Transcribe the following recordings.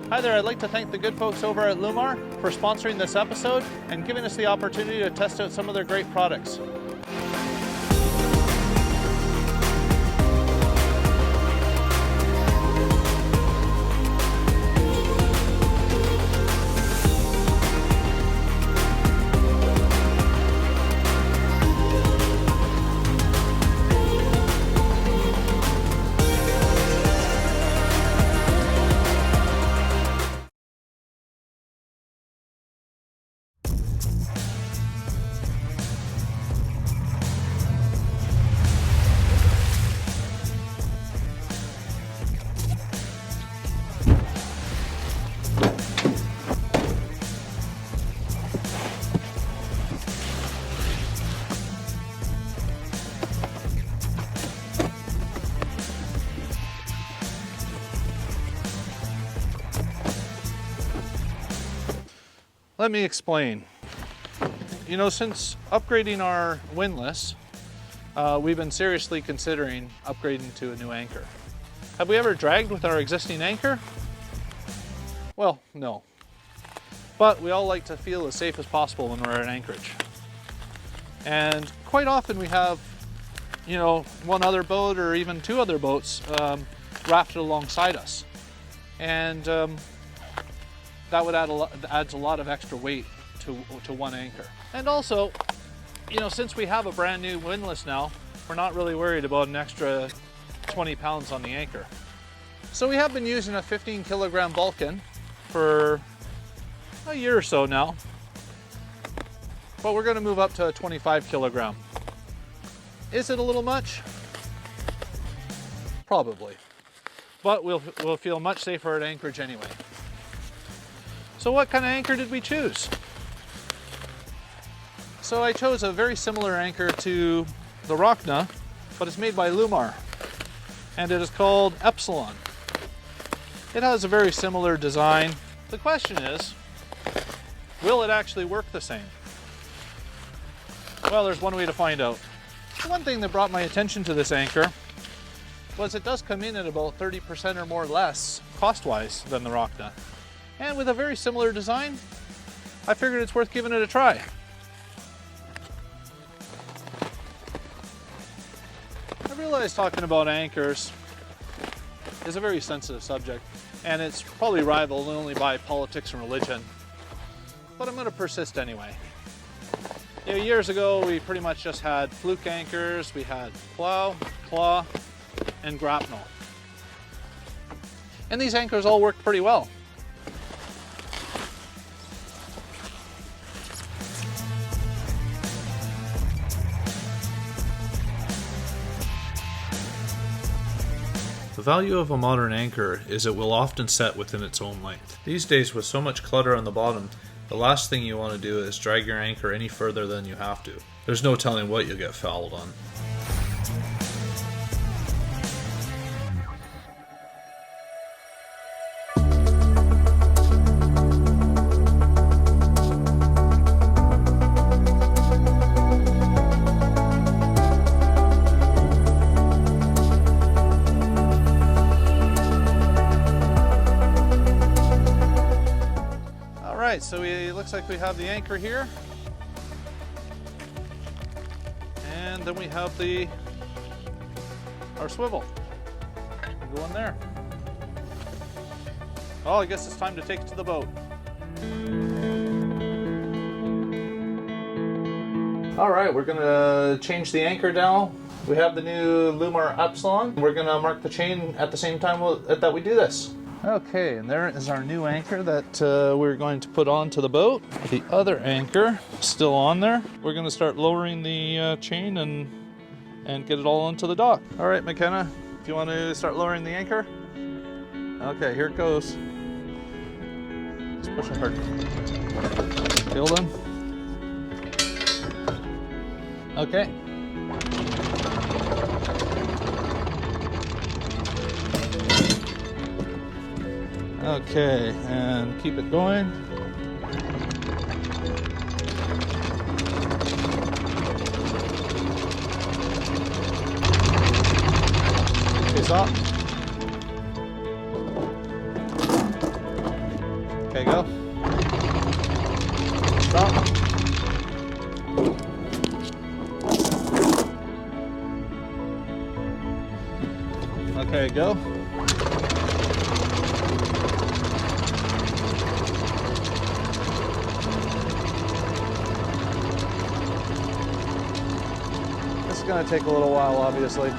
Hi there, I'd like to thank the good folks over at Lewmar for sponsoring this episode and giving us the opportunity to test out some of their great products. Let me explain. You know, since upgrading our windlass, we've been seriously considering upgrading to a new anchor. Have we ever dragged with our existing anchor? Well, no. But we all like to feel as safe as possible when we're at anchorage. And quite often we have, you know, one other boat or even two other boats rafted alongside us. And that would adds a lot of extra weight to one anchor. And also, you know, since we have a brand new windlass now, we're not really worried about an extra 20 pounds on the anchor. So we have been using a 15 kilogram Vulcan for a year or so now, but we're going to move up to a 25 kilogram. Is it a little much? Probably, but we'll feel much safer at anchorage anyway. So what kind of anchor did we choose? So I chose a very similar anchor to the Rocna, but it's made by Lewmar, and it is called Epsilon. It has a very similar design. The question is, will it actually work the same? Well, there's one way to find out. The one thing that brought my attention to this anchor was it does come in at about 30% or more less cost-wise than the Rocna. And with a very similar design, I figured it's worth giving it a try. I realize talking about anchors is a very sensitive subject, and it's probably rivaled only by politics and religion, but I'm going to persist anyway. You know, years ago, we pretty much just had fluke anchors. We had plough, claw, and grapnel. And these anchors all worked pretty well. The value of a modern anchor is it will often set within its own length. These days, with so much clutter on the bottom, the last thing you want to do is drag your anchor any further than you have to. There's no telling what you'll get fouled on. Alright, so it looks like we have the anchor here. And then we have our swivel. Go in there. Oh, I guess it's time to take it to the boat. Alright, we're gonna change the anchor now. We have the new Lewmar Epsilon. We're gonna mark the chain at the same time that we do this. Okay, and there is our new anchor that we're going to put onto the boat. The other anchor still on there. We're going to start lowering the chain and get it all onto the dock. All right, Makena, if you want to start lowering the anchor. Okay, here it goes. Just push it hard. Feel them? Okay. Okay, and keep it going. Okay, stop. Okay, go. Stop. Okay, go. This is going to take a little while, obviously.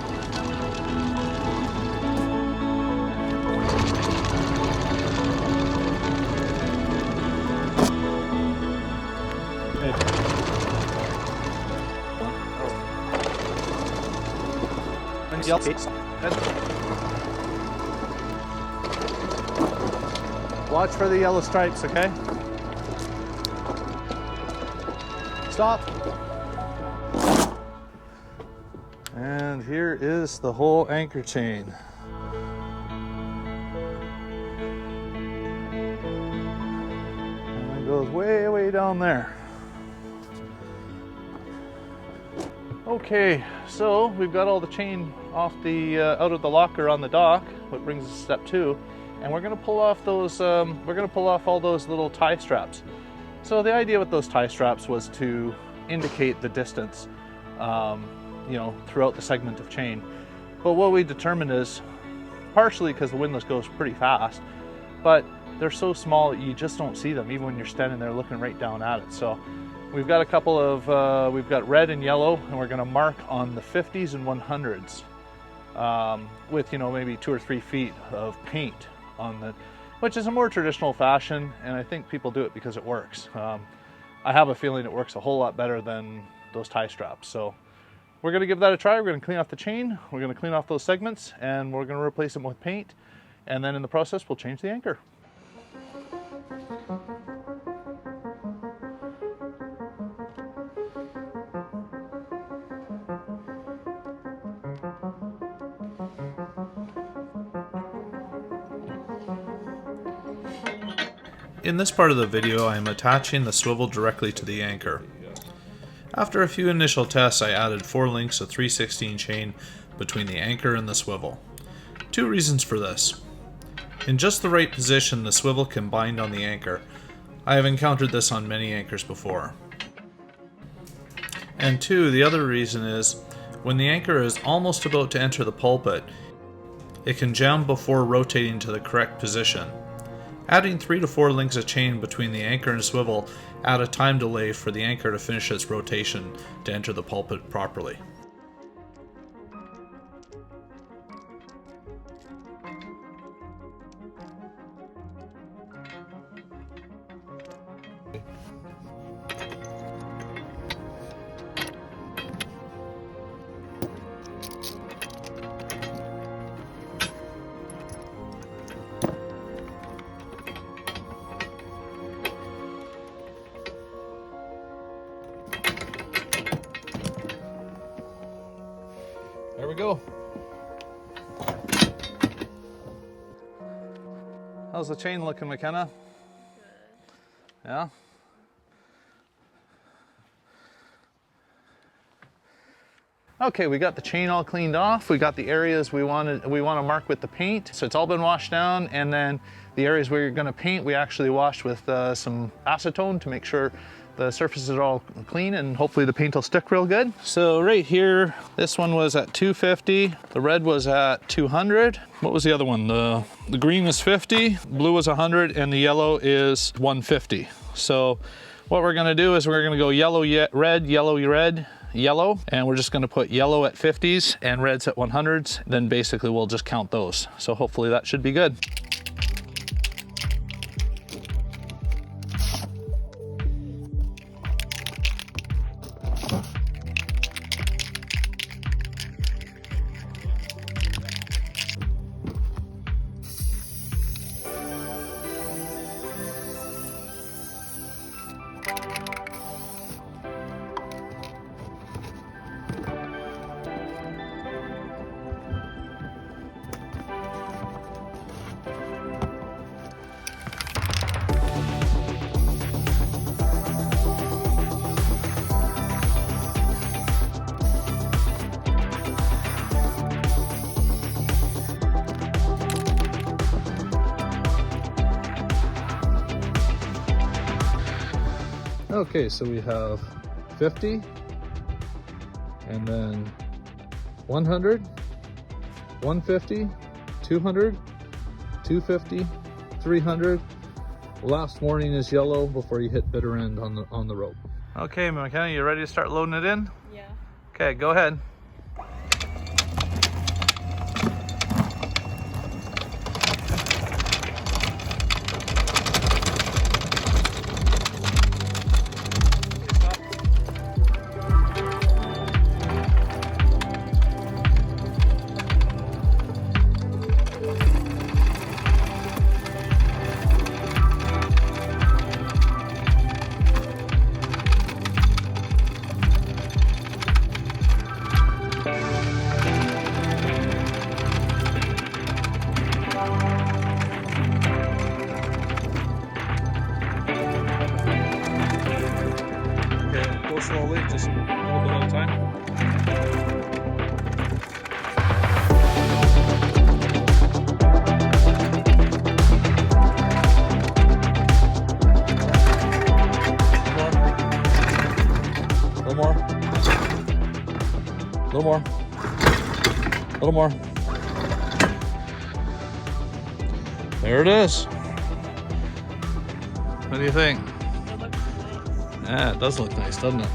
Watch for the yellow stripes, okay? Stop. And here is the whole anchor chain. And it goes way, way down there. Okay, so we've got all the chain off the out of the locker on the dock, what brings us to step 2, and we're going to pull off those. All those little tie straps. So the idea with those tie straps was to indicate the distance, you know, throughout the segment of chain. But what we determined is, partially because the windlass goes pretty fast, but they're so small that you just don't see them, even when you're standing there looking right down at it. So we've got a couple of, we've got red and yellow, and we're going to mark on the 50s and 100s with, you know, maybe 2 or 3 feet of paint on the, which is a more traditional fashion, and I think people do it because it works. I have a feeling it works a whole lot better than those tie straps. So we're going to give that a try. We're going to clean off the chain, we're going to clean off those segments, and we're going to replace them with paint, and then in the process we'll change the anchor. In this part of the video, I am attaching the swivel directly to the anchor. After a few initial tests, I added 4 links of 3/16 chain between the anchor and the swivel. 2 reasons for this. In just the right position, the swivel can bind on the anchor. I have encountered this on many anchors before. And 2, the other reason is, when the anchor is almost about to enter the pulpit, it can jam before rotating to the correct position. Adding 3 to 4 links of chain between the anchor and swivel add a time delay for the anchor to finish its rotation to enter the pulpit properly. There we go. How's the chain looking, Makena? Good. Yeah? Okay, we got the chain all cleaned off. We got the areas we want to mark with the paint. So it's all been washed down, and then the areas where you're going to paint, we actually washed with some acetone to make sure the surfaces are all clean, and hopefully the paint will stick real good. So right here, this one was at 250, the red was at 200. What was the other one? The green was 50, blue was 100, and the yellow is 150. So what we're gonna do is we're gonna go yellow, red, yellow, red, yellow, and we're just gonna put yellow at 50s and reds at 100s. Then basically we'll just count those. So hopefully that should be good. Okay, so we have 50, and then 100, 150, 200, 250, 300. Last warning is yellow before you hit bitter end on the rope. Okay, Makena, you ready to start loading it in? Yeah. Okay, go ahead. Go slowly, just a little bit at a time. More. A little more. A little more. There it is. What do you think? It looks nice. Yeah, it does look nice, doesn't it?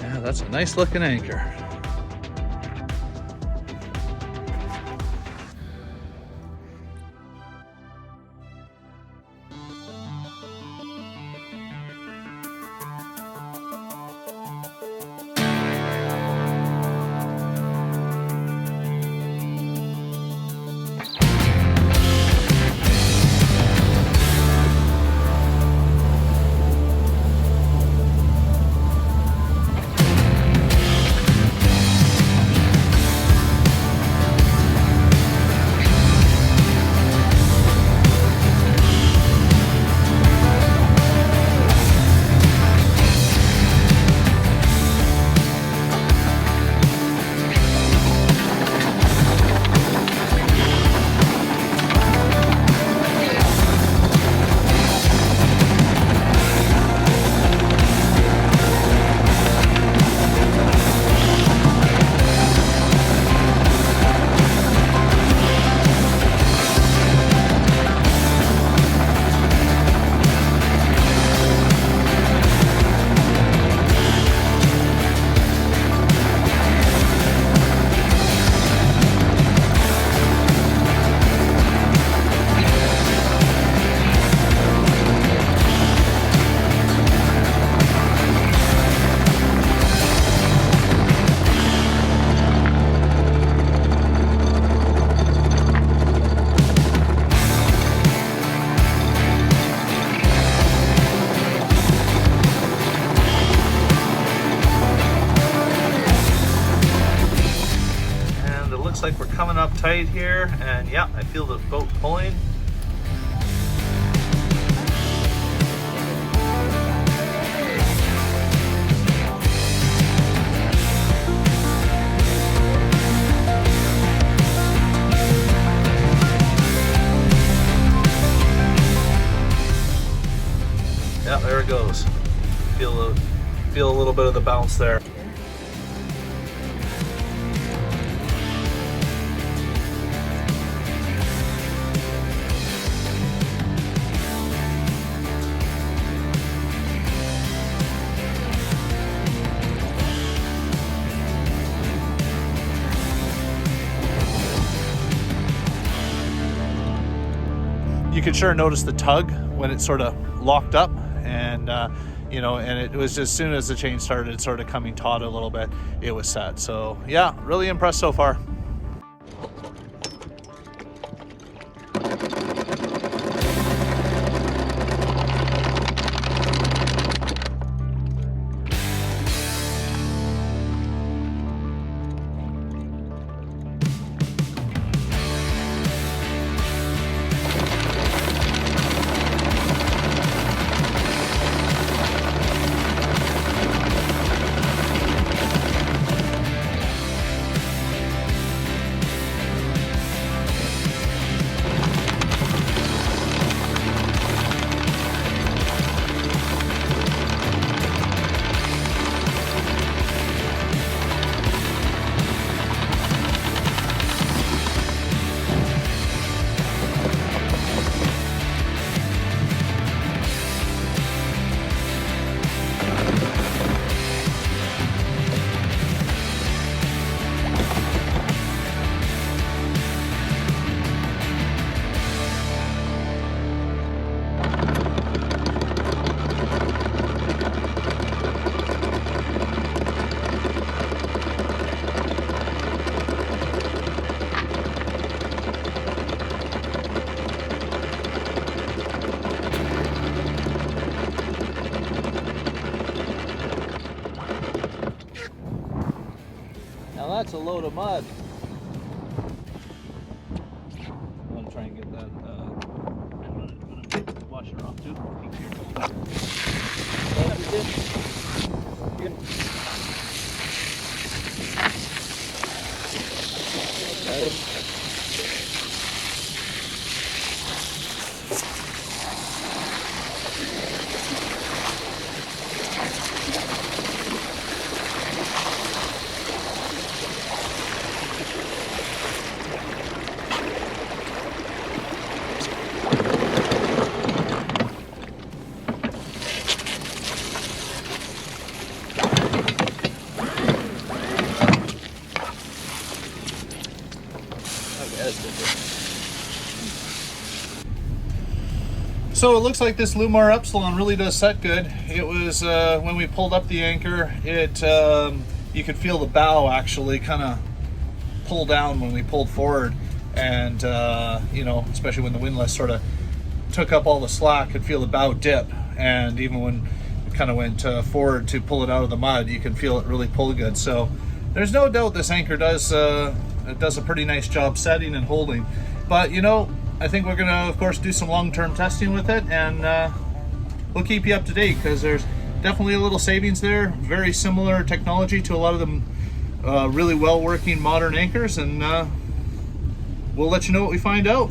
Yeah, that's a nice looking anchor. Like we're coming up tight here, and yeah, I feel the boat pulling. Yeah, there it goes. Feel a little bit of the bounce there. You could sure notice the tug when it sort of locked up, and you know, and it was just as soon as the chain started sort of coming taut a little bit, it was set. So yeah, really impressed so far. a load of mud. I'm gonna try and get that. I'm gonna wash her off too. So it looks like this Lewmar Epsilon really does set good. It was when we pulled up the anchor, you could feel the bow actually kind of pull down when we pulled forward, and you know, especially when the windlass sort of took up all the slack, could feel the bow dip, and even when it kind of went forward to pull it out of the mud, you can feel it really pull good. So there's no doubt this anchor does a pretty nice job setting and holding. But you know, I think we're gonna, of course, do some long-term testing with it, and we'll keep you up to date, because there's definitely a little savings there. Very similar technology to a lot of them really well-working modern anchors, and we'll let you know what we find out.